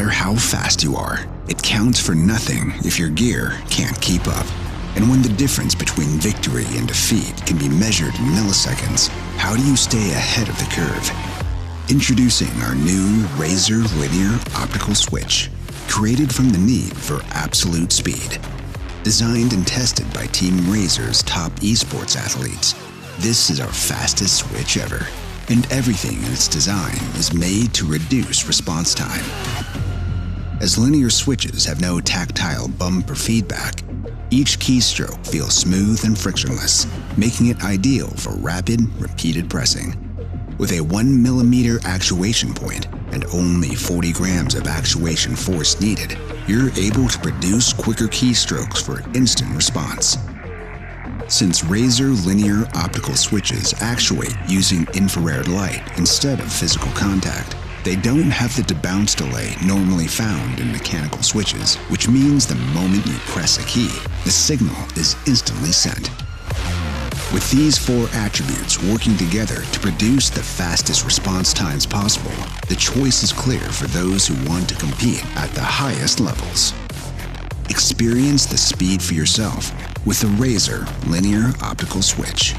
matter how fast you are, it counts for nothing if your gear can't keep up. And when the difference between victory and defeat can be measured in milliseconds, how do you stay ahead of the curve? Introducing our new Razer Linear Optical Switch, created from the need for absolute speed. Designed and tested by Team Razer's top esports athletes, this is our fastest switch ever. And everything in its design is made to reduce response time. As linear switches have no tactile bumper feedback, each keystroke feels smooth and frictionless, making it ideal for rapid, repeated pressing. With a 1mm actuation point and only 40 grams of actuation force needed, you're able to produce quicker keystrokes for instant response. Since Razer Linear Optical switches actuate using infrared light instead of physical contact, they don't have the bounce delay normally found in mechanical switches, which means the moment you press a key, the signal is instantly sent. With these 4 attributes working together to produce the fastest response times possible, the choice is clear for those who want to compete at the highest levels. Experience the speed for yourself with the Razer Linear Optical Switch.